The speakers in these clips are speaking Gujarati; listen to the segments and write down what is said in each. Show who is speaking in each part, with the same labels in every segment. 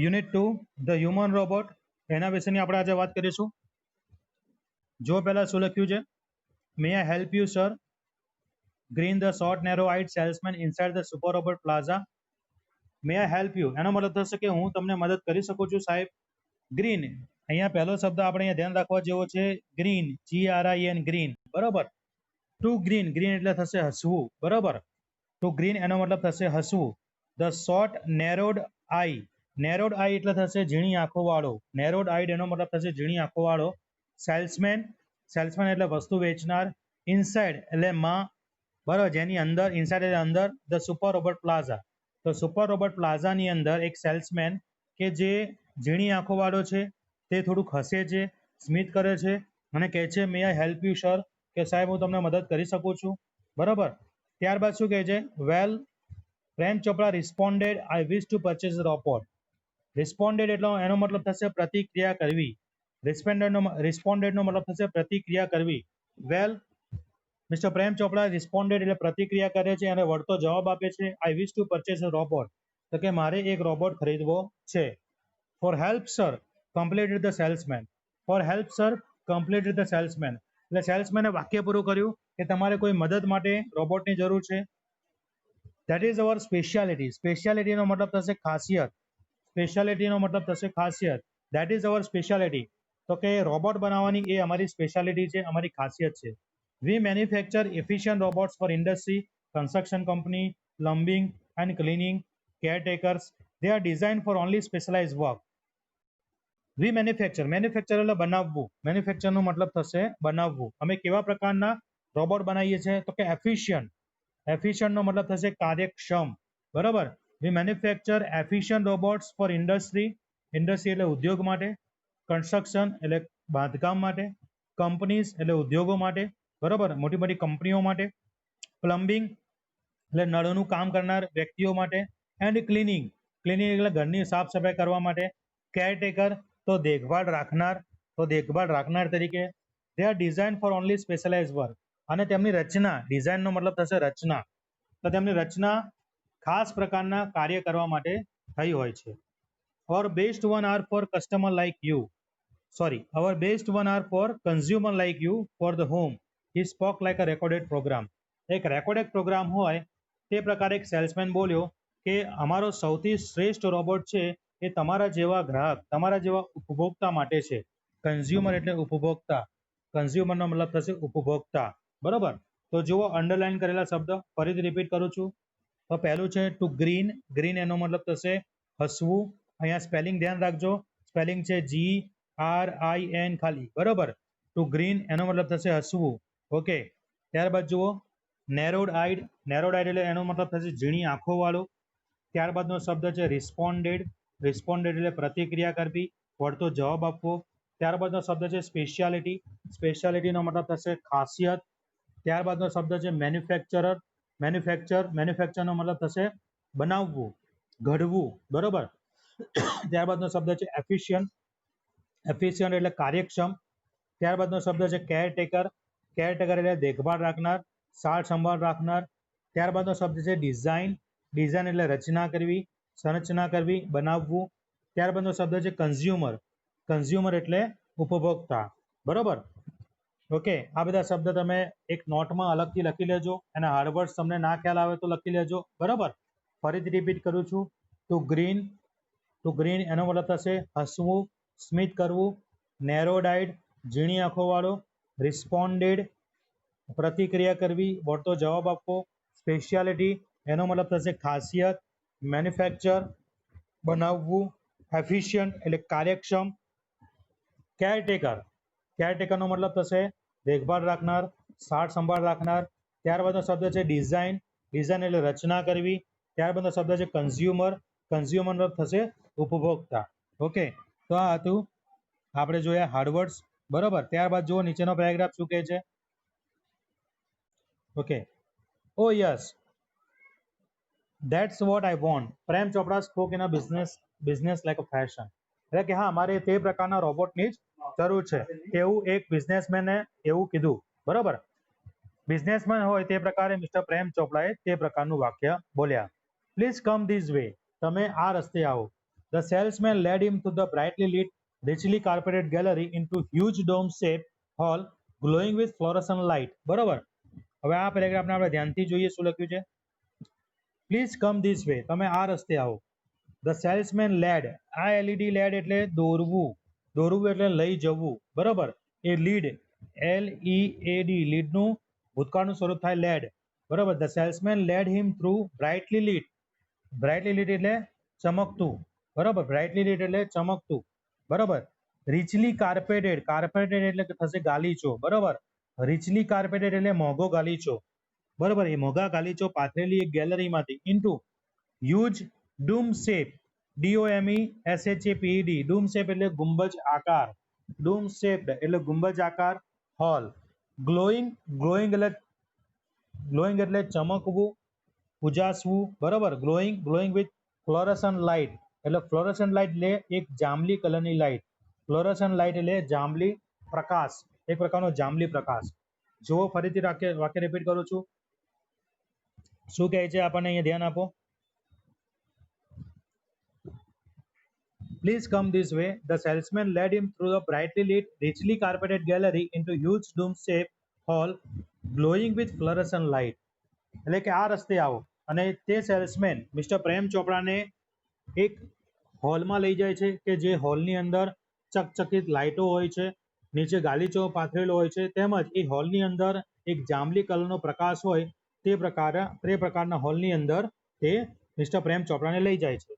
Speaker 1: યુનિટ 2 ધ હ્યુમન રોબોટ, એના વિશેની આપણે આજે વાત કરીશું. જો પહેલા શું લખ્યું છે? May I help you sir? Green the short narrow eyed salesman inside the super robot plaza. May I help you એનો મતલબ થશે કે હું તમને મદદ કરી શકું છું સાહેબ. ગ્રીન, અહીંયા પહેલો શબ્દ આપણે અહીંયા ધ્યાન રાખવા જેવો છે, ગ્રીન, GRIN, ગ્રીન, બરોબર. ટુ ગ્રીન, ગ્રીન એટલે થશે હસવું, બરોબર. ટુ ગ્રીન એનો મતલબ થશે હસવું. ધ શોર્ટ નેરોડ આઈ, નેરોડ આઈ એટલે થશે ઝીણી આંખો વાળો. નેરોડ આઈડ એનો મતલબ થશે ઝીણી આંખો વાળો. સેલ્સમેન, સેલ્સમેન એટલે વસ્તુ વેચનાર. ઇનસાઇડ એટલે માં, બરાબર, જેની અંદર, ઇનસાઇડ એટલે અંદર. ધ સુપર રોબોટ પ્લાઝા, તો સુપર રોબોટ પ્લાઝાની અંદર એક સેલ્સમેન કે જે ઝીણી આંખો વાળો છે, તે થોડુંક હસે છે, સ્મિત કરે છે અને કહે છે may I help you sir, કે સાહેબ હું તમને મદદ કરી શકું છું, બરાબર. ત્યારબાદ શું કહે છે? વેલ, પ્રેમ ચોપડા રિસ્પોન્ડેડ આઈ વિશ ટુ પરચેઝ રોબોટ. રિસ્પોન્ડેડ એટલે એનો મતલબ થશે પ્રતિક્રિયા કરવી. રિસ્પોન્ડેડનો મતલબ થશે પ્રતિક્રિયા કરવી. વેલ, મિસ્ટર પ્રેમ ચોપડા રિસ્પોન્ડેડ એટલે પ્રતિક્રિયા કરે છે અને વળતો જવાબ આપે છે. I wish to purchase a robot, તો કે મારે એક રોબોટ ખરીદવો છે. For help sir completed the salesman. For help sir completed the salesman એટલે સેલ્સમેને વાક્ય પૂરું કર્યું કે તમારે કોઈ મદદ માટે રોબોટની જરૂર છે. That is our speciality. સ્પેશિયાલિટીનો મતલબ થશે ખાસિયત. સ્પેશિયાલિટીનો મતલબ થશે ખાસિયત. ધેટ ઇઝ અવર સ્પેશિયાલિટી, તો કે રોબોટ બનાવવાની એ અમારી સ્પેશિયાલિટી છે, અમારી ખાસિયત છે. We manufacture efficient robots for industry, construction company, plumbing and cleaning, caretakers. They are designed for only specialized work. We manufacture, manufacture એટલે બનાવવું. મેન્યુફેક્ચરનો મતલબ થશે બનાવવું. અમે કેવા પ્રકારના રોબોટ બનાવીએ છીએ? તો કે એફિશિયન્ટ. એફિશિયન્ટનો મતલબ થશે કાર્યક્ષમ, બરાબર. We manufacture efficient robots for industry. Industry એટલે ઉદ્યોગ માટે. કન્સ્ટ્રક્શન એટલે બાંધકામ માટે. કંપનીઝ એટલે ઉદ્યોગો માટે, બરાબર, મોટી મોટી કંપનીઓ માટે. પ્લમ્બિંગ એટલે નળનું કામ કરનાર વ્યક્તિઓ માટે. એન્ડ ક્લિનિંગ, ક્લિનિંગ એટલે ઘરની સાફ સફાઈ કરવા માટે. કેરટેકર તો દેખભાળ રાખનાર, તો દેખભાળ રાખનાર તરીકે. They are design four only specialise work, અને તેમની રચના, ડિઝાઇનનો મતલબ થશે રચના, તો તેમની રચના ખાસ પ્રકારના કાર્ય કરવા માટે થઈ હોય છે. Or best one are for customer like you, sorry, our best one are for consumer like you for the home. He spoke like a recorded program. એક રેકોર્ડેડ પ્રોગ્રામ હોય તે પ્રકારે એક સેલ્સમેન બોલ્યો કે અમારો સૌથી શ્રેષ્ઠ રોબોટ છે એ તમારા જેવા ગ્રાહક, તમારા જેવા ઉપભોક્તા માટે છે. કન્ઝ્યુમર એટલે ઉપભોક્તા. કન્ઝ્યુમરનો મતલબ થશે ઉપભોક્તા, બરોબર. તો જુઓ અંડરલાઈન કરેલા શબ્દ ફરીથી રિપીટ કરું છું. તો પહેલું છે ટુ ગ્રીન. ગ્રીન એનો મતલબ થશે હસવું. અહીંયા સ્પેલિંગ ધ્યાન રાખજો. સ્પેલિંગ છે GRIN ખાલી, બરોબર. ટુ ગ્રીન એનો મતલબ થશે હસવું. ઓકે. ત્યારબાદ જુઓ નેરોડ આઈડ. નેરોડ આઈડ એટલે એનો મતલબ થશે ઝીણી આંખો વાળો. ત્યારબાદનો શબ્દ છે રિસ્પોન્ડેડ. રિસ્પોન્ડેડ એટલે પ્રતિક્રિયા કરવી, વળતો જવાબ આપવો. ત્યારબાદનો શબ્દ છે સ્પેશિયાલિટી. સ્પેશિયાલિટીનો મતલબ થશે ખાસિયત. ત્યારબાદનો શબ્દ છે મેન્યુફેક્ચરર. મેન્યુફેક્ચરનો મતલબ થશે બનાવવું, ઘડવું, બરોબર. ત્યારબાદનો શબ્દ છે એફિશિયન્ટ. એફિશિયન્ટ એટલે કાર્યક્ષમ. ત્યારબાદનો શબ્દ છે કેરટેકર. કેરટેકર એટલે દેખભાળ રાખનાર, સાર સંભાળ રાખનાર. ત્યારબાદનો શબ્દ છે ડિઝાઇન. ડિઝાઇન એટલે રચના કરવી, સંરચના કરવી, બનાવવું. ત્યારબાદનો શબ્દ છે કન્ઝ્યુમર. કન્ઝ્યુમર એટલે ઉપભોક્તા, બરોબર. ઓકે. આ બધા શબ્દ તમે એક નોટમાં અલગથી લખી લેજો, અને હાર્ડવર્ડ્સ તમને ના ખ્યાલ આવે તો લખી લેજો, બરોબર. ફરીથી રિપીટ કરું છું. Two green. ટુ ગ્રીન એનો મતલબ થશે હસવું, સ્મિત કરવું. નેરોડાઇડ ઝીણી આંખો વાળો. રિસ્પોન્ડેડ પ્રતિક્રિયા કરવી, વળતો જવાબ આપવો. સ્પેશિયાલિટી એનો મતલબ થશે ખાસિયત. મેન્યુફેક્ચર બનાવવું. એફિશિયન્ટ એટલે કાર્યક્ષમ. કેરટેકર. કેરટેકરનો મતલબ થશે દેખભાળ રાખનાર, સાર સંભાળ રાખનાર. ત્યારબાદનો શબ્દ છે ડિઝાઇન. ડિઝાઇન એટલે રચના કરવી. ત્યારબાદનો શબ્દ છે કન્ઝ્યુમર. કન્ઝ્યુમરનો થશે ઉપભોક્તા. ઓકે. તો આ હતું આપણે જોયા હાર્ડવર્ડ્સ, બરોબર. ત્યારબાદ જુઓ નીચેનો પેરેગ્રાફ શું કહે છે. Okay. Oh yes, that's what I want. Prem Chopra spoke in a business like a fashion. એટલે કે હા, મારે તે પ્રકારના રોબોટની જ જરૂર છે, એવું એક બિઝનેસમેને એવું કીધું, બરોબર. બિઝનેસમેન હોય તે પ્રકારે મિસ્ટર પ્રેમ ચોપડાએ તે પ્રકારનું વાક્ય બોલ્યા. Please come this way. તમે આ રસ્તે આવો. The salesman led him to the brightly lit, richly carpeted gallery into huge dome-shaped hall glowing with fluorescent light. બરોબર. હવે આ પેરેગ્રાફને આપણે ધ્યાનથી જોઈએ શું લખ્યું છે. પ્લીઝ કમ ધીસ વે, તમે આ રસ્તે આવો. ધ સેલ્સમેન લેડ, આ એલઈડી લેડ એટલે દોરવું, દોરવું એટલે લઈ જવું, બરોબર. એ લીડ, LEAD, લીડનું ભૂતકાળનું સ્વરૂપ થાય લેડ, બરોબર. The salesman lead him through brightly lit, brightly lit એટલે ચમકતું, બરોબર. બ્રાઇટલી લીટ એટલે ચમકતું, બરોબર. રિચલી કાર્પેટેડ, કાર્પેટેડ એટલે થશે ગાલીચો, બરોબર. રિચલી કાર્પેટેડ એટલે મોંઘો ગાલીચો, બરોબર. એ મોંઘા ગાલીચો પાથરેલી એક ગેલેરીમાંથી into huge dome shape, DOMESHAPED, dome shape એટલે ગુંબજ આકાર, ડૂમ શેપ્ડ એટલે ગુંબજ આકાર હોલ. ગ્લોઈંગ, ગ્લોઈંગ એટલે ચમકવું, ઉજાસવું, બરોબર. ગ્લોઈંગ, ગ્લોઈંગ વિથ ફ્લોરસન્ટ લાઇટ એટલે ફ્લોરસન્ટ લાઇટ એટલે એક જાંબલી કલરની લાઇટ, ફ્લોરસન્ટ લાઇટ એટલે જાંબલી પ્રકાશ, એક પ્રકારનો જાંબલી પ્રકાશ. જો ફરીથી વાક્ય રિપીટ કરું છું, શું કહે છે આપણને અહીંયા ધ્યાન આપો. Please come this way. The salesman led him through the brightly lit, richly carpeted gallery into huge dome-shaped hall glowing with fluorescent light. એટલે કે આ રસ્તે આવો અને તે સેલ્સમેન મિસ્ટર પ્રેમ ચોપડાને એક હોલમાં લઈ જાય છે કે જે હોલની અંદર ચકચકિત લાઇટો હોય છે, નીચે ગાલીચો પાથરેલો હોય છે, તેમજ એ હોલની અંદર એક જાંબલી કલરનો પ્રકાશ હોય તે પ્રકારના હોલની અંદર તે મિસ્ટર પ્રેમ ચોપડાને લઈ જાય છે.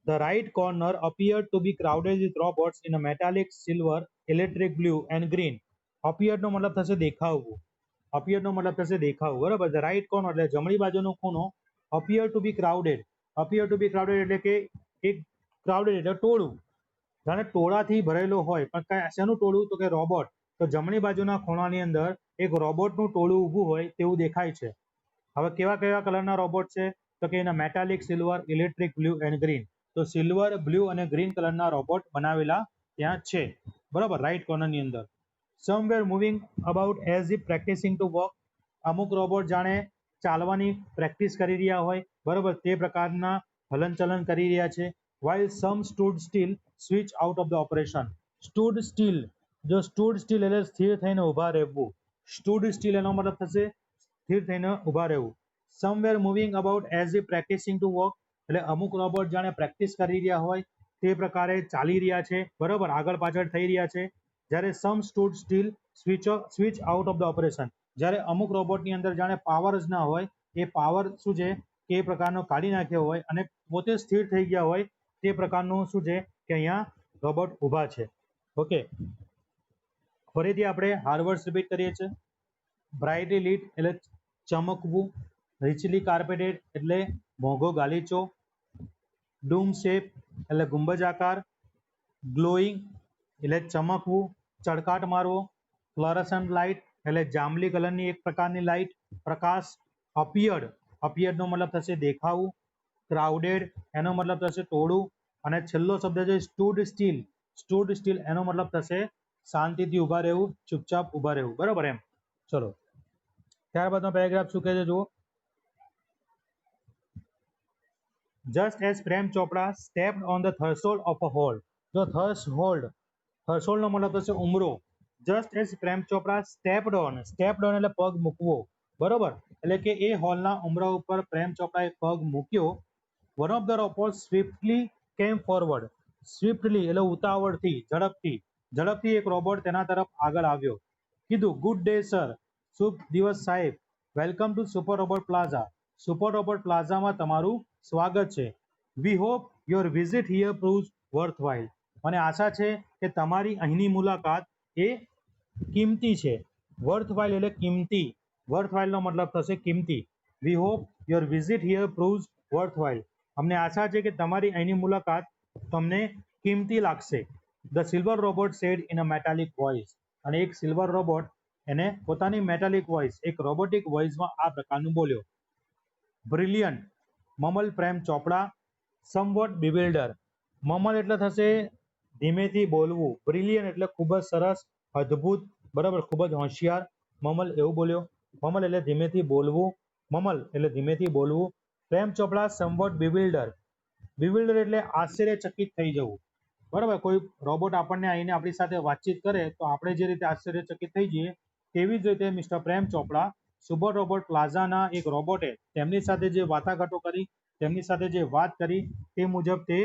Speaker 1: The right corner appeared to be crowded with robots in a metallic, silver, electric blue and green. Appeared નો મતલબ થશે દેખાવું, appeared નો મતલબ થશે દેખાવું, બરાબર. The right corner એટલે જમણી બાજુનો ખૂણો, appeared to be crowded, appeared to be crowded એટલે કે એક crowded એટલે ટોળું, જાણે ટોળાથી ભરેલો હોય, પણ શેનું ટોળું તો કે રોબોટ. તો જમણી બાજુના ખૂણાની અંદર એક રોબોટનું ટોળું ઊભું હોય તેવું દેખાય છે. હવે કેવા કેવા કલરના રોબોટ છે તો કે એના metallic, silver, electric blue and green. તો સિલ્વર, બ્લુ અને ગ્રીન કલરના રોબોટ બનાવેલા ત્યાં છે, બરાબર. રાઈટ કોર્નરની અંદર. Somewhere moving about as if practising to walk, અમુક રોબોટ જાણે ચાલવાની પ્રેક્ટિસ કરી રહ્યા હોય, બરાબર, તે પ્રકારના હલનચલન કરી રહ્યા છે. While some stood still switch out of the operation. Stood still, જો સ્ટૂડ સ્ટીલ એટલે સ્થિર થઈને ઊભા રહેવું, સ્ટૂડ સ્ટીલ એનો મતલબ થશે સ્થિર થઈને ઊભા રહેવું. Somewhere moving about as if practising to walk એટલે અમુક રોબોટ જાણે પ્રેક્ટિસ કરી રહ્યા હોય તે પ્રકારે ચાલી રહ્યા છે, બરોબર, આગળ પાછળ થઈ રહ્યા છે. જ્યારે some stood still switch out of the operation, જ્યારે અમુક રોબોટની અંદર જાણે પાવર જ ના હોય, એ પાવર શું છે કે એ પ્રકારનો કાઢી નાખ્યો હોય અને પોતે સ્થિર થઈ ગયા હોય તે પ્રકારનું શું છે કે અહીંયા રોબોટ ઊભા છે. ઓકે, ફરીથી આપણે હાર્વર્ડ્સ રિપીટ કરીએ છીએ. બ્રાઇટલી લીટ એટલે ચમકવું, રિચલી કાર્પેટેડ એટલે મોંઘો ગાલીચો, ડૂમ શેપ એટલે ગુંબજ આકાર, ગ્લોઈંગ એટલે ચમકવું, ચળકાટ મારવો, ફ્લોરસન્ટ લાઇટ એટલે જાંબલી કલરની એક પ્રકારની લાઇટ, પ્રકાશ. અપિયર્ડ, અપિયર્ડનો મતલબ થશે દેખાવું. ક્રાઉડેડ એનો મતલબ થશે ટોળું. અને છેલ્લો શબ્દ છે સ્ટૂડ સ્ટીલ, સ્ટૂડ સ્ટીલ એનો મતલબ થશે શાંતિથી ઊભા રહેવું, ચૂપચાપ ઊભા રહેવું, બરાબર એમ. ચલો ત્યારબાદનો પેરેગ્રાફ શું કહે છે જુઓ. Just as Prem Chopra stepped on the threshold of a hall. જો threshold, threshold નો મતલબ થશે ઉમરો. Just as Prem Chopra stepped on એટલે પગ મૂકવો, બરોબર. એટલે કે એ હોલના ઉમરા ઉપર પ્રેમ ચોપરાએ પગ મૂક્યો. One of the robots swiftly came forward. Swiftly એટલે ઉતાવળથી, ઝડપથી, ઝડપથી એક રોબોટ તેના તરફ આગળ આવ્યો. કીધું ગુડ ડે સર, શુભ દિવસ સાહેબ. Welcome to super robot plaza, super robot પ્લાઝામાં તમારું સ્વાગત છે. We hope your visit here proves worthwhile. મને આશા છે કે તમારી અહીંની મુલાકાત એ કિંમતી છે. વર્થવાઇલ એટલે કિંમતી, વર્થવાઇલનો મતલબ થશે કિંમતી. We hope your visit here proves worthwhile. અમને આશા છે કે તમારી અહીંની મુલાકાત તમને કિંમતી લાગશે. The silver robot sad in a metallic voice. અને એક સિલ્વર રોબોટ એને પોતાની મેટાલિક વોઇસ, એક રોબોટિક વોઇસમાં આ પ્રકારનું બોલ્યો. બ્રિલિયન્ટ, મમલ પ્રેમ ચોપડા. સમવોટ બિવિલ્ડર, મમલ એટલે થશે ધીમેથી બોલવું, બ્રિલિયન્ટ એટલે ખૂબ જ સરસ, અદ્ભુત, બરાબર, ખૂબ જ હોશિયાર. મમલ એવું બોલ્યો. મમલ એટલે ધીમેથી બોલવું, મમલ એટલે ધીમેથી બોલવું. પ્રેમ ચોપડા સમવોટ બિવિલ્ડર, bewilder એટલે આશ્ચર્યચકિત થઈ જવું, બરાબર. કોઈ રોબોટ આપણને આવીને આપણી સાથે વાતચીત કરે તો આપણે જે રીતે આશ્ચર્યચકિત થઈ જઈએ તેવી જ રીતે મિસ્ટર પ્રેમ ચોપડા સુપર રોબોટ પ્લાઝાના એક રોબોટે તેમની સાથે જે વાટાઘાટો કરી, તેમની સાથે જે વાત કરી તે મુજબ તે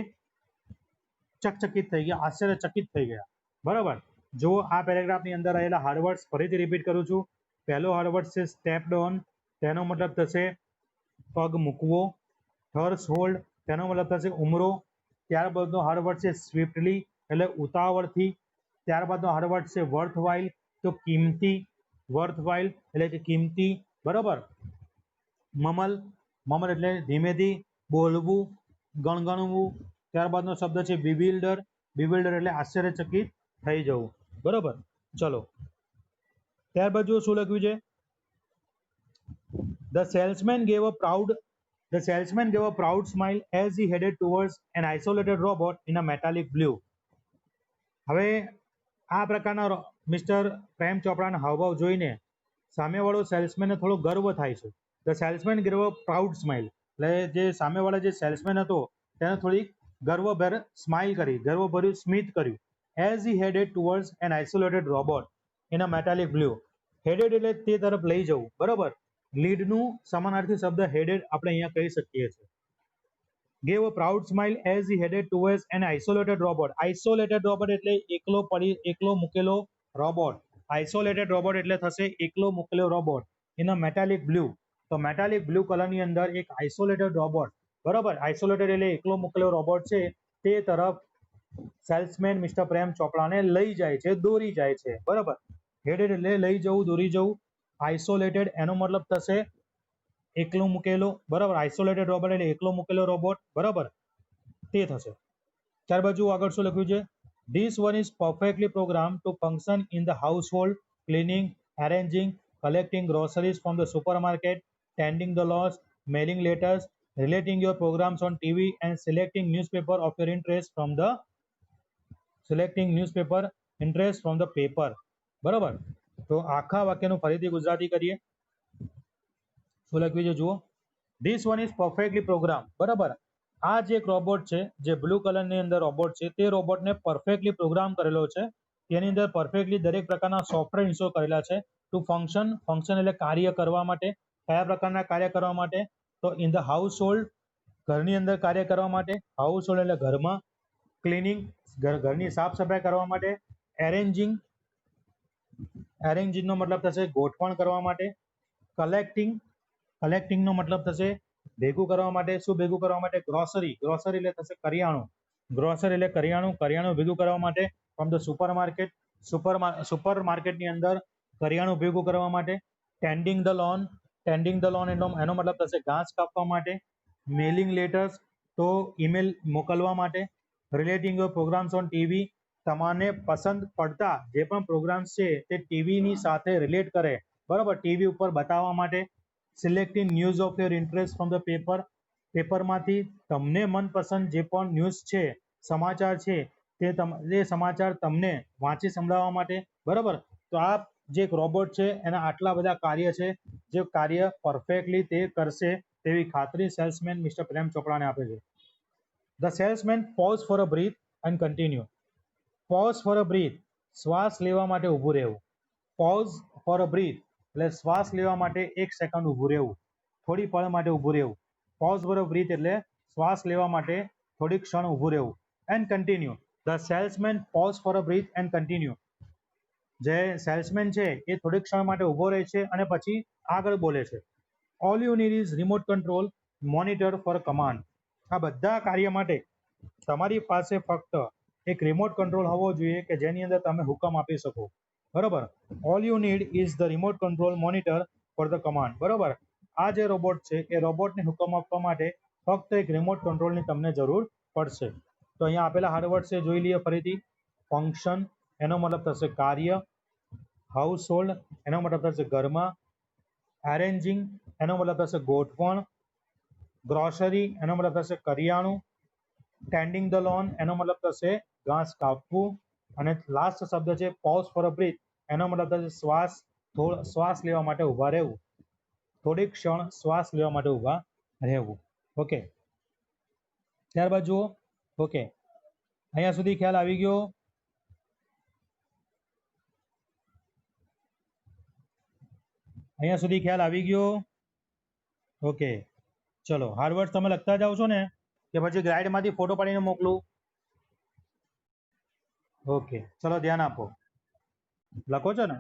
Speaker 1: ચકચકિત થઈ ગયા, આશ્ચર્યચકિત થઈ ગયા, બરાબર. જો આ પેરેગ્રાફની અંદર રહેલા હાર્ડવર્ડ્સ ફરીથી રિપીટ કરું છું. પહેલો હાર્ડવર્ડ છે સ્ટેપ્ડ ઓન, તેનો મતલબ થશે પગ મૂકવો. થર્સ હોલ્ડ, તેનો મતલબ થશે ઉમરો. ત્યારબાદનો હાર્ડવર્ડ છે સ્વિફ્ટલી એટલે ઉતાવળથી. ત્યારબાદનો હાર્ડવર્ડ છે વર્થ વાઇલ, તો કિંમતી, વર્થ વાઇલ એટલે કે કિંમતી, બરાબર. મમલ, મમલ એટલે ધીમેથી બોલવું, ગણગણવું. ત્યારબાદનો શબ્દ છે બિવિલ્ડર, બિવિલ્ડર એટલે આશ્ચર્યચકિત થઈ જવું, બરાબર. ચલો ત્યારબાદ જો શું લખ્યું છે, the salesman gave a proud, the salesman gave a proud smile as he headed towards an isolated robot in a metallic blue. હવે આ પ્રકારના મિસ્ટર પ્રેમ ચોપડાના હાવભાવ જોઈને સામેવાળો સેલ્સમેનને થોડો ગર્વ થાય છે. The salesman gave a proud smile એટલે જે સામેવાળા જે સેલ્સમેન હતો તેને થોડીક ગર્વભેર સ્માઇલ કરી, ગર્વભર્યું સ્મિત કર્યું. As he headed towards an isolated robot in a metallic blue. Headed એટલે તે તરફ લઈ જવું, બરાબર. લીડનું સમાનાર્થી શબ્દ હેડેડ આપણે અહીંયા કહી શકીએ છીએ. Gave a proud smile as he headed towards an isolated robot. Isolated robot એટલે એકલો મૂકેલો રોબોટ. આઇસોલેટેડ રોબોટ એટલે થશે એકલો મૂકેલો robot in a metallic blue. તો મેટાલિક બ્લુ કલરની અંદર એક આઇસોલેટેડ રોબોટ, બરાબર, આઇસોલેટેડ એટલે એકલો મૂકેલો રોબોટ છે તે તરફ સેલ્સમેન મિસ્ટર પ્રેમ ચોપડાને લઈ જાય છે, દોરી જાય છે, બરાબર. હેડેડ એટલે લઈ જવું, દોરી જવું. આઇસોલેટેડ એનો મતલબ થશે એકલો મૂકેલો, બરાબર. આઇસોલેટેડ રોબોટ એટલે એકલો મૂકેલો રોબોટ, બરાબર, તે થશે. ત્યારબાદ જો આગળ શું લખ્યું છે, this one is perfectly program to function in the household, cleaning, arranging, collecting groceries from the supermarket, tending the laws, mailing letters, relating your programs on TV and selecting newspaper of your interest from the paper, બરાબર. તો આખા વાક્યનું ફરીથી ગુજરાતી કરીએ. શું લખ્યું છે જુઓ, this one is perfectly programme, બરાબર. આ જે એક રોબોટ છે, જે બ્લુ કલરની અંદર રોબોટ છે, તે રોબોટને પરફેક્ટલી પ્રોગ્રામ કરેલો છે. તેની અંદર પરફેક્ટલી દરેક પ્રકારના સોફ્ટવેર ઇન્સ્ટોલ કરેલા છે. ટુ ફંક્શન, ફંક્શન એટલે કાર્ય કરવા માટે. કયા પ્રકારના કાર્ય કરવા માટે, તો ઇન ધ હાઉસ હોલ્ડ, ઘરની અંદર કાર્ય કરવા માટે. હાઉસ હોલ્ડ એટલે ઘરમાં. ક્લિનિંગ, ઘરની સાફ સફાઈ કરવા માટે. એરેન્જિંગ, એરેન્જિંગનો મતલબ થશે ગોઠવણ કરવા માટે. કલેક્ટિંગ, કલેક્ટિંગનો મતલબ થશે ભેગું કરવા માટે. શું ભેગું કરવા માટે, ગ્રોસરી, ગ્રોસરી એટલે થશે કરિયાણું, ગ્રોસરી એટલે કરિયાણું, કરિયાણું ભેગું કરવા માટે. From the super market, super માર્કેટની અંદર કરિયાણું ભેગું કરવા માટે. Tending the loan, tending the loan એનો મતલબ થશે ઘાસ કાપવા માટે. મેલિંગ લેટર્સ, તો ઈમેલ મોકલવા માટે. Relating your programmes on TV, તમારે પસંદ પડતા જે પણ પ્રોગ્રામ્સ છે તે ટીવીની સાથે રિલેટ કરે, બરાબર, ટીવી ઉપર બતાવવા માટે. Selecting news of your interest from the paper, પેપરમાંથી તમને મનપસંદ જે પણ ન્યૂઝ છે, સમાચાર છે, તે સમાચાર તમને વાંચી સંભળાવવા માટે, બરાબર. તો આ જે એક રોબોટ છે એના આટલા બધા કાર્ય છે, જે કાર્ય પરફેક્ટલી તે કરશે તેવી ખાતરી સેલ્સમેન મિસ્ટર પ્રેમ ચોપડાને આપે છે. The salesman pause for a breath and continue. Pause for a breath, શ્વાસ લેવા માટે ઊભું રહેવું. પોઝ ફોર અ બ્રીથ એટલે શ્વાસ લેવા માટે 1 સેકન્ડ ઊભું રહેવું, થોડી પળ માટે ઊભું રહેવું. પોઝ ફોર અ બ્રીથ એટલે શ્વાસ લેવા માટે થોડી ક્ષણ ઊભું રહેવું. And continue, the salesman pause for a breath and continue. જે સેલ્સમેન છે એ થોડીક ક્ષણ માટે ઊભો રહે છે અને પછી આગળ બોલે છે. All you need is remote control, monitor for command. આ બધા કાર્ય માટે તમારી પાસે ફક્ત એક રિમોટ કંટ્રોલ હોવો જોઈએ કે જેની અંદર તમે હુકમ આપી શકો, બરાબર. All you need is the remote control monitor for the command, બરાબર. આ જે રોબોટ છે એ રોબોટને હુકમ આપવા માટે ફક્ત એક રિમોટ કંટ્રોલની તમને જરૂર પડશે. તો અહીંયા આપેલા હાર્ડવર્ડ છે, જોઈ લઈએ ફરીથી. ફંક્શન એનો મતલબ થશે કાર્ય. હાઉસ હોલ્ડ એનો મતલબ થશે ઘરમાં. એરેન્જિંગ એનો મતલબ થશે ગોઠવણ. ગ્રોસરી એનો મતલબ થશે કરિયાણું. ટેન્ડિંગ ધ લોન એનો મતલબ થશે ઘાસ કાપવું. અને લાસ્ટ શબ્દ છે પોઝ ફોર અ બ્રીથ, એનો મતલબ થશે શ્વાસ લેવા માટે ઊભા રહેવું, થોડીક ક્ષણ શ્વાસ લેવા માટે ઊભા રહેવું. ઓકે, ત્યારબાદ જુઓ, ઓકે, અહીંયા સુધી ખ્યાલ આવી ગયો? અહીંયા સુધી ખ્યાલ આવી ગયો? ઓકે, ચલો હાર્ડવર્ડ તમે લખતા જાઓ છો ને કે પછી ગ્રાઇડમાંથી ફોટો પાડીને મોકલું? ઓકે, ચલો ધ્યાન આપો, લખો છો ને?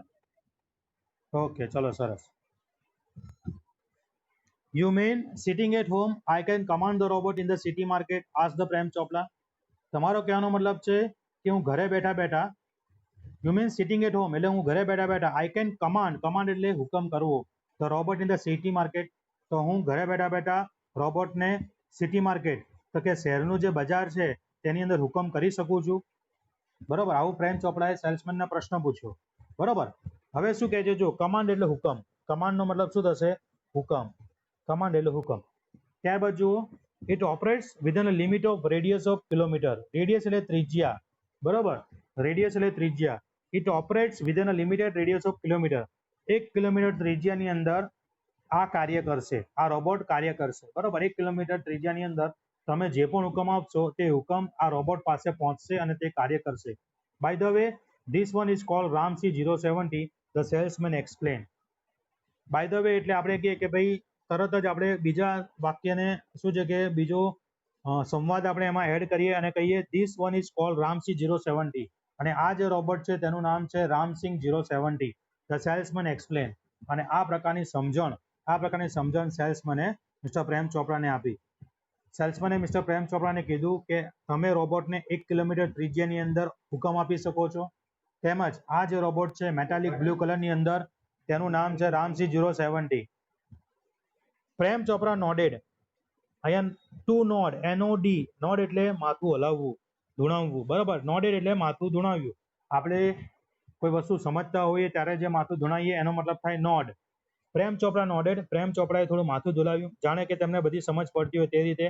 Speaker 1: ઓકે, ચલો સરસ. You mean sitting at home, I can command the robot in the city market? Asked the Prem Chopra. તમારો કહેવાનો મતલબ છે કે હું ઘરે બેઠા બેઠા, you mean sitting at home એટલે હું ઘરે બેઠા બેઠા, આઈ કેન કમાન્ડ એટલે હુકમ કરવો, તો robot in the city market, તો હું ઘરે બેઠા બેઠા રોબોટને સિટી માર્કેટ તો કે શહેરનું જે બજાર છે તેની અંદર હુકમ કરી શકું છું. બરોબર, આવું પ્રેમ ચોપડાએ સેલ્સમેનને પ્રશ્ન પૂછ્યો. બરોબર, હવે શું કહે છે? જો કમાન્ડ એટલે હુકમ, કમાન્ડનો મતલબ શું થશે? હુકમ, કમાન્ડ એટલે હુકમ. ત્યારબાદ જુઓ, it operates within a limit of radius of kilometre. Radius એટલે ત્રિજ્યા, બરોબર, રેડિયસ એટલે ત્રિજ્યા. It operates within a limited radius of kilometre. 1 kilometre ત્રિજ્યાની અંદર આ કાર્ય કરશે, આ રોબોટ કાર્ય કરશે. બરોબર, 1 કિલોમીટર ત્રિજ્યાની અંદર તમે જે પણ હુકમ આપશો તે હુકમ આ રોબોટ પાસે પહોંચશે અને તે કાર્ય કરશે. By the way, this one is called Ramsey 070, the salesman explain. By the way એટલે આપણે કહીએ કે ભાઈ તરત જ આપણે બીજા વાક્યને શું છે કે બીજો સંવાદ આપણે એમાં એડ કરીએ અને કહીએ this one is called Ramsey 070, અને આ જે રોબોટ છે તેનું નામ છે રામસિંગ 070, ધ સેલ્સમેન એક્સપ્લેન. અને આ પ્રકારની સમજણ સેલ્સમેને મિસ્ટર પ્રેમ ચોપરાને આપી. સેલ્સમેને મિસ્ટર પ્રેમ ચોપરાને કીધું કે તમે રોબોટને 1 કિલોમીટર ત્રિજ્યાની અંદર હુકમ આપી શકો છો. તેમજ આ જે રોબોટ છે મેટાલિક બ્લુ કલરની અંદર, તેનું નામ છે રામસી 070. પ્રેમ ચોપરા નોડેડ. અહીંયા ટુ નોડ, NOD, નોડ એટલે માથું હલાવવું, ધૂણાવવું. બરાબર, નોડેડ એટલે માથું ધૂણાવ્યું. આપણે કોઈ વસ્તુ સમજતા હોઈએ ત્યારે જે માથું ધૂણાવીએ એનો મતલબ થાય નોડ. પ્રેમ ચોપરા નોડેડ, પ્રેમ ચોપરાએ થોડું માથું ધુલાવ્યું, જાણે કે તેમને બધી સમજ પડતી હોય તે રીતે.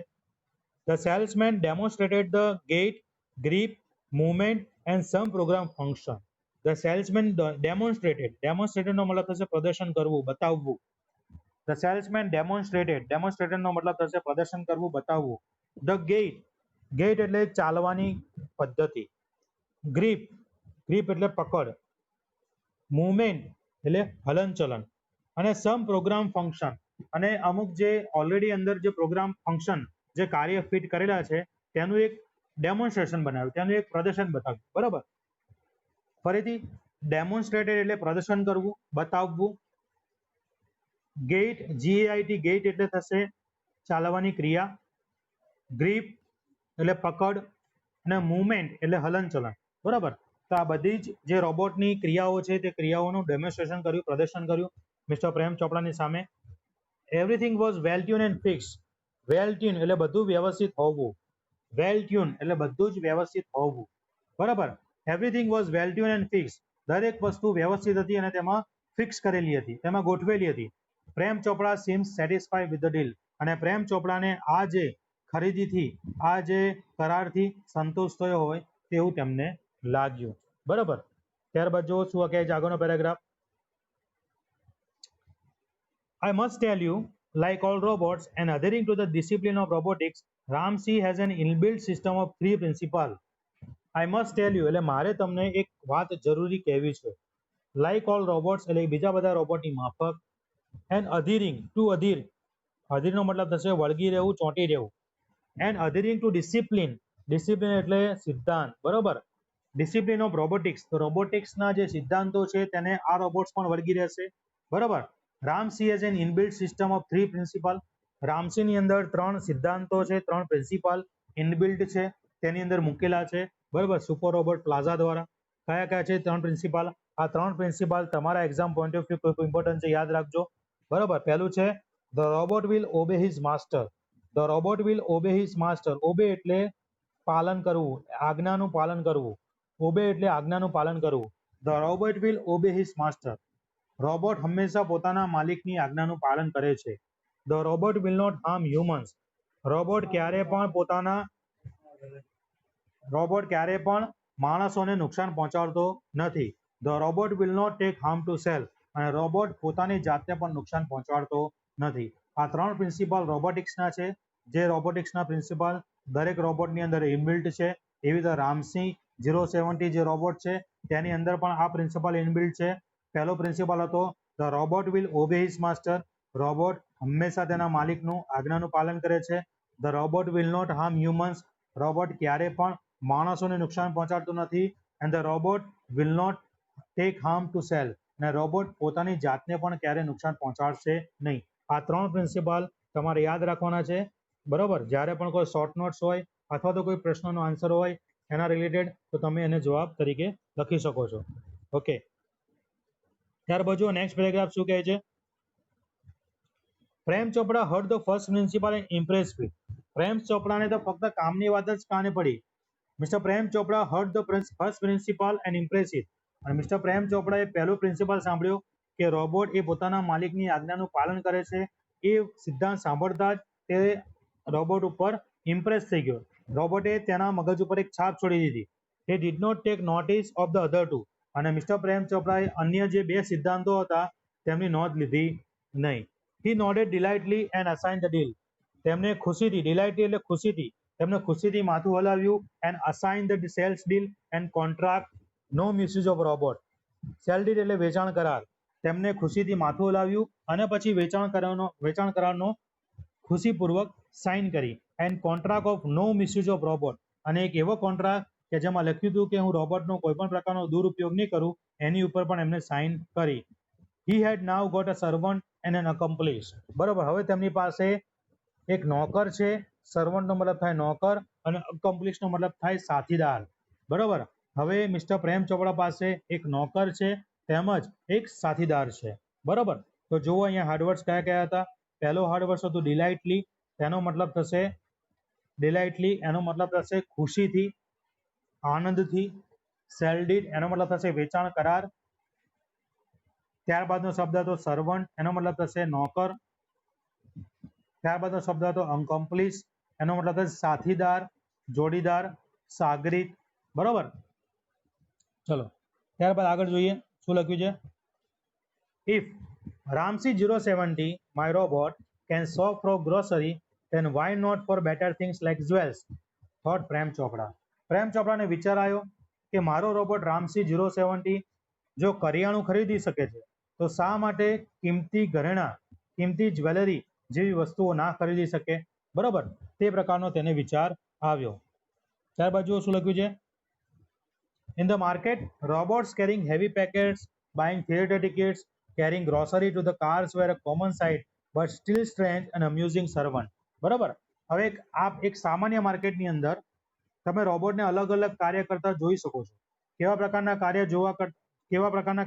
Speaker 1: The salesman demonstrated the gate, grip, movement and some program function. The salesman ડેમોન્સ્ટ્રેટેડનો મતલબ થશે પ્રદર્શન કરવું, બતાવવું. ધ સેલ્સમેન ડેમોન્સ્ટ્રેટેડનો મતલબ થશે પ્રદર્શન કરવું, બતાવવું. ધ ગેટ એટલે ચાલવાની પદ્ધતિ. ગ્રીપ એટલે પકડ. મૂવમેન્ટ એટલે હલનચલન. અને સમ પ્રોગ્રામ ફંક્શન, અને અમુક જે ઓલરેડી અંદર જે પ્રોગ્રામ ફંક્શન જે કાર્ય ફિટ કરેલા છે તેનું એક ડેમોન્સ્ટ્રેશન બનાવ્યું, તેનું એક પ્રદર્શન બતાવ્યું. બરાબર, ફરીથી ડેમોન્સ્ટ્રેટેડ એટલે પ્રદર્શન કરવું, બતાવવું. ગેટ, GAIT, ગેટ એટલે થશે ચાલવાની ક્રિયા. ગ્રીપ એટલે પકડ, અને મૂવમેન્ટ એટલે હલનચલન. બરાબર, તો આ બધી જ જે રોબોટની ક્રિયાઓ છે તે ક્રિયાઓનું ડેમોન્સ્ટ્રેશન કર્યું, પ્રદર્શન કર્યું મિસ્ટર પ્રેમ ચોપડાની સામે. Everything was well tune and fix. Well tune એટલે બધું વ્યવસ્થિત હોવું, વેલ ટ્યુન એટલે બધું જ વ્યવસ્થિત હોવું. બરાબર, everything was well tune and fix. દરેક વસ્તુ વ્યવસ્થિત હતી અને તેમાં ફિક્સ કરેલી હતી, તેમાં ગોઠવેલી હતી. પ્રેમ ચોપડા seems satisfied with the deal. અને પ્રેમ ચોપડાને આ જે ખરીદીથી, આ જે કરારથી સંતોષ થયો હોય તેવું તેમને લાગ્યું. બરાબર, ત્યારબાદ જો શું કહે છે આગળનો paragraph. I must tell you, like all robots and adhering to the discipline of robotics, Ramsey has an inbuilt system of 3 principles. I must tell you એટલે મારે તમને એક વાત જરૂરી કહેવી છે. Like all robots એટલે બીજા બધા રોબોટની માફક, and adhering to અધીરનો મતલબ થશે વળગી રહેવું, ચોંટી રહેવું. and adhering to discipline એટલે સિદ્ધાંત. બરોબર, ડિસિપ્લિન ઓફ રોબોટિક્સ, તો રોબોટિક્સના જે સિદ્ધાંતો છે તેને આ રોબોટ્સ પણ વળગી રહેશે. બરોબર, Ramsi has an inbuilt system of 3 principle. રામસીની અંદર 3 સિદ્ધાંતો છે, 3 પ્રિન્સિપલ ઇનબિલ્ટ છે, તેની અંદર મૂકેલા છે. બરોબર, સુપર રોબોટ પ્લાઝા દ્વારા. કયા કયા છે 3 પ્રિન્સિપલ? આ 3 પ્રિન્સિપલ તમારા એક્ઝામ પોઈન્ટ ઓફ વ્યૂ ખૂબ ઇમ્પોર્ટન્ટ છે, યાદ રાખજો. બરોબર, પહેલું છે the robot will obey his master. The robot will obey his master. Obey એટલે પાલન કરવું, આજ્ઞાનું પાલન કરવું. ઓબે એટલે આજ્ઞાનું પાલન કરવું. The robot will obey his master. Robot હંમેશા પોતાના માલિકની આજ્ઞાનું પાલન કરે છે. The robot will not harm humans. Robot ક્યારે પણ માણસોને નુકસાન પહોંચાડતો નથી. The robot will not take harm to self. અને રોબોટ પોતાની જાતને પણ નુકસાન પહોંચાડતો નથી. આ 3 પ્રિન્સિપલ રોબોટિક્સના છે, જે રોબોટિક્સના પ્રિન્સિપલ દરેક રોબોટની અંદર ઇનબિલ્ટ છે. એવી રીતે રામસી 070 જે રોબોટ છે તેની અંદર પણ આ પ્રિન્સિપલ ઇનબિલ્ટ છે. પહેલો પ્રિન્સિપલ હતો the robot will obey his master. Robot હંમેશા તેના માલિકનું આજ્ઞાનું પાલન કરે છે. The robot will not harm humans. Robot ક્યારે પણ માણસોને નુકસાન પહોંચાડતું નથી. And the robot will not take harm to self. અને રોબોટ પોતાની જાતને પણ ક્યારે નુકસાન પહોંચાડશે નહીં. આ 3 પ્રિન્સિપલ તમારે યાદ રાખવાના છે. બરોબર, જ્યારે પણ કોઈ શોર્ટ નોટ્સ હોય અથવા તો કોઈ પ્રશ્નનો આન્સર હોય એના રિલેટેડ તો તમે એને જવાબ તરીકે લખી શકો છો. ઓકે, ત્યાર બાજુ નેક્સ્ટ પેરેગ્રાફ શું કહે છે? Prem Chopra heard the first principle and impress with. Prem ચોપડાને તો ફક્ત કામની વાત જ કાને પડી. Mister Prem Chopra heard the first principle and Impress it. અને મિસ્ટર પ્રેમ ચોપડાએ પહેલું પ્રિન્સિપલ સાંભળ્યું કે રોબોટ એ પોતાના માલિકની આજ્ઞાનું પાલન કરે છે. એ સિદ્ધાંત સાંભળતા જ તે રોબોટ ઉપર ઇમ્પ્રેસ થઈ ગયો. રોબોટે તેના મગજ ઉપર એક છાપ છોડી દીધી. He did not take notice of the other two. અને મિસ્ટર પ્રેમ ચોપડાએ અન્ય જે 2 સિદ્ધાંતો હતા તેમની નોંધ લીધી નહીં. He nodded delightly and assign the deal. તેમને ખુશીથી, ડિલાઇટલી એટલે ખુશીથી, તેમને ખુશીથી માથું હલાવ્યું. And assign the sales deal and contract no misuse of robot. Sale deal એટલે વેચાણ કરાર. તેમને ખુશીથી માથું હલાવ્યું અને પછી વેચાણ કરારનો ખુશીપૂર્વક સાઇન કરી. And contract of no misuse of robot. અને એક એવો કોન્ટ્રાક્ટ કે જેમાં લખ્યું હતું કે હું રોબોટનો કોઈ પણ પ્રકારનો દુરુપયોગ નહીં કરું, એની ઉપર પણ એમને સાઇન કરી. He had now got a servant and an accomplish. બરોબર, હવે તેમની પાસે એક નોકર છે. સર્વન્ટનો મતલબ થાય નોકર અને અકમ્પ્લિશનો મતલબ થાય સાથીદાર. બરોબર, હવે મિસ્ટર પ્રેમ ચોપડા પાસે એક નોકર છે તેમજ એક સાથીદાર છે. બરોબર, તો જુઓ અહીંયા હાર્ડવર્ડ્સ કયા કયા હતા. પહેલો હાર્ડવર્ડ્સ હતું ડિલાઇટલી. તેનો મતલબ થશે ડિલાઇટલી, એનો મતલબ થશે ખુશીથી, આનંદથી. સેલ્ડીડ એનો મતલબ થશે વેચાણ કરાર. ત્યારબાદનો શબ્દ હતો સર્વન્ટ, એનો મતલબ થશે નોકર. ત્યારબાદનો શબ્દ હતો અકમ્પ્લિશ, એનો મતલબ થશે સાથીદાર, જોડીદાર, સાગરીત. બરોબર, ચલો ત્યારબાદ આગળ જોઈએ શું લખ્યું છે. If Ramsey 070 my robot can shop for grocery then why not for better things like jewels, thought Prem Chopra. Prem ચોપડાને વિચાર આવ્યો કે મારો રોબોટ રામસી 070 જો કરિયાણું ખરીદી શકે છે તો શા માટે કિંમતી ઘરેણાં, કિંમતી જ્વેલરી જેવી વસ્તુઓ ના ખરીદી શકે. બરોબર, તે પ્રકારનો તેને વિચાર આવ્યો. ત્યારબાદ જુઓ શું લખ્યું છે. In the market, robots carrying heavy packets, buying theater tickets, carrying grocery to the cars were a common sight, but still strange and amusing servant. બરાબર, હવે એક સામાન્ય માર્કેટની અંદર તમે રોબોટને અલગ અલગ કાર્ય કરતા જોઈ શકો છો. કેવા પ્રકારના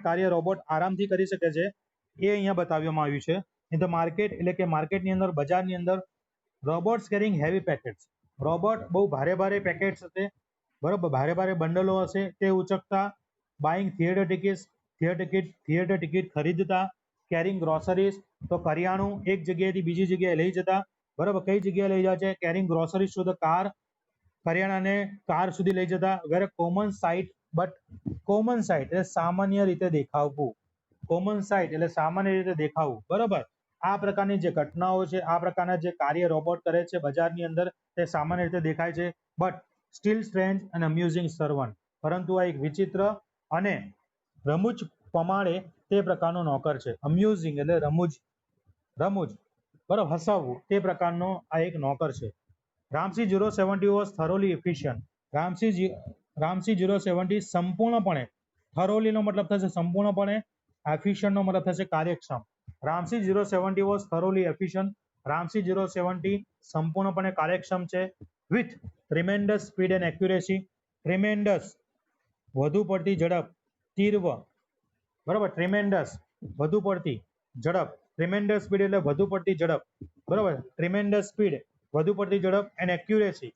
Speaker 1: કાર્ય રોબોટ આરામથી કરી શકે છે એ અહીંયા બતાવવામાં આવ્યું છે. ઇન ધ માર્કેટ એટલે કે માર્કેટની અંદર, બજારની અંદર, robots carrying heavy packets. Robot બહુ ભારે ભારે પેકેટ્સ હશે, બરોબર, ભારે ભારે બંડલો હશે તે ઉચકતા. બાઇંગ થિયેટર ટિકિટ ખરીદતા. કેરિંગ ગ્રોસરીઝ તો કરિયાણું એક જગ્યાએથી બીજી જગ્યાએ લઈ જતા. બરાબર, કઈ જગ્યાએ લઈ જાય છે? Carrying groceries to the car, કરિયાણાને કાર સુધી લઈ જતા. Where common sight, but common sight એટલે સામાન્ય રીતે દેખાવવું. કોમન સાઇટ એટલે સામાન્ય રીતે દેખાવું. બરાબર, આ પ્રકારની જે ઘટનાઓ છે, આ પ્રકારના જે કાર્ય રોબોટ કરે છે બજારની અંદર તે સામાન્ય રીતે દેખાય છે. બટ સ્ટીલ સ્ટ્રેન્જ અને અમ્યુઝિંગ સર્વન્ટ, પરંતુ આ એક વિચિત્ર અને રમૂજ પમાડે તે પ્રકારનો નોકર છે. અમ્યુઝિંગ એટલે રમૂજ, બરાબર, હસાવવું, તે પ્રકારનો આ એક નોકર છે. Ramsi 070 was થોરોલી efficient. રામસી 070 સંપૂર્ણપણે, થોરોલીનો મતલબ થશે સંપૂર્ણપણે, એફિશિયન્ટનો મતલબ થશે કાર્યક્ષમ. Ramsi 070 was થોરોલી efficient. રામસી 070 સંપૂર્ણપણે કાર્યક્ષમ છે. With tremendous speed and accuracy. Tremendous વધુ પડતી ઝડપ, તીવ્ર, બરાબર, ટ્રીમેન્ડસ વધુ પડતી ઝડપ, ટ્રીમેન્ડસ સ્પીડ એટલે વધુ પડતી ઝડપ, બરાબર, ટ્રીમેન્ડસ સ્પીડ વધુ પડતી ઝડપ. એન્ડ એક્યુરેસી,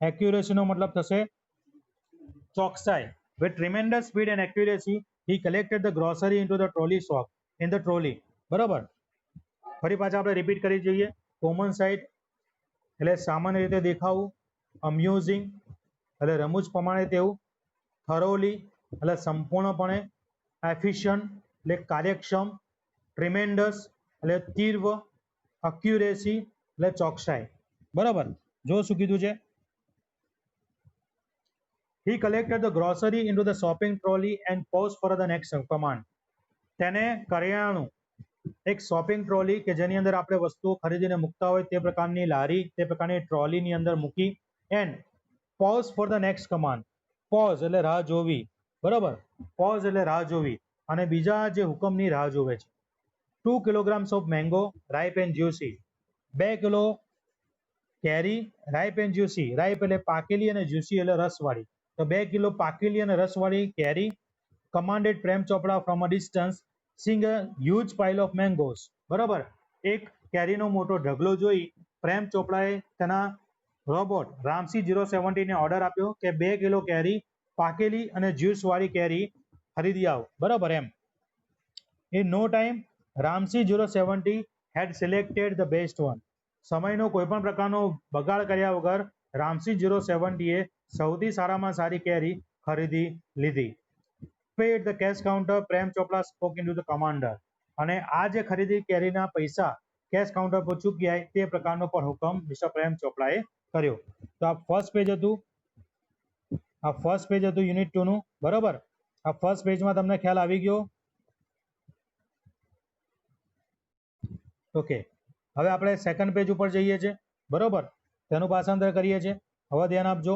Speaker 1: એક્યુરેસીનો મતલબ થશે ચોકસાઈ. With tremendous speed and accuracy he collected the grocery into the trolley shop, in the trolley. બરાબર, ફરી પાછા આપણે રિપીટ કરી જઈએ. કોમન સાઇટ એટલે સામાન્ય રીતે દેખાવું. અમ્યુઝિંગ એટલે રમૂજ પ્રમાણે તેવું. થોરોલી એટલે સંપૂર્ણપણે. એફિશિયન્ટ એટલે કાર્યક્ષમ. ટ્રીમેન્ડસ એટલે તીવ્ર. અક્યુરેસી એટલે ચોકસાઈ. બરાબર, જો શું કીધું છે, he collected the grocery into the shopping trolley and paused for the next command. તેને કરિયાણું એક શોપિંગ ટ્રોલી કે જેની અંદર આપણે વસ્તુઓ ખરીદીને મૂકતા હોય તે પ્રકારની લારી, તે પ્રકારની ટ્રોલીની અંદર મૂકી and pause for the next command. Pause એટલે રાહ જોવી, બરાબર, પોઝ એટલે રાહ જોવી અને બીજા જે હુકમની રાહ જોવે છે. 2 kilograms of mango ripe and juicy, 2 kilo કેરી રાઇપ એન્ડ જ્યુસી, રાઇપ એટલે પાકેલી અને જ્યુસી એટલે રસવાળી, તો 2 કિલો પાકેલી અને રસવાળી કેરી. Commanded Prem Chopra from a distance sing a huge pile of mangoes, બરાબર, એક કેરીનો મોટો ઢગલો જોઈ પ્રેમ ચોપડાએ તેના રોબોટ રામસી 070 ને ઓર્ડર આપ્યો કે 2 કિલો કેરી પાકેલી અને જ્યુસ વાળી કેરી ખરીદી આવ, બરાબર એમ. In no time Ramsi 070 had selected the best one. સમયનો કોઈ પણ પ્રકારનો બગાડ કર્યા વગર રામસી 070 એ સૌથી સારામાં સારી કેરી ખરીદી લીધી. Pad the cash counter, Prem Chopra spoke in to the commander. અને આ જે ખરીદી કેરીના પૈસા કેશ કાઉન્ટર પર ચૂક્યા તે પ્રકારનો પણ હુકમ મિસ્ટર પ્રેમ ચોપડાએ કર્યો. તો આ ફર્સ્ટ પેજ હતું, આ ફર્સ્ટ પેજ હતું યુનિટ 2 નું, બરાબર. આ ફર્સ્ટ પેજમાં તમને ખ્યાલ આવી ગયો. ઓકે, હવે આપણે સેકન્ડ પેજ ઉપર જઈએ છીએ, બરોબર, તેનું ભાષાંતર કરીએ છીએ. હવે ધ્યાન આપજો.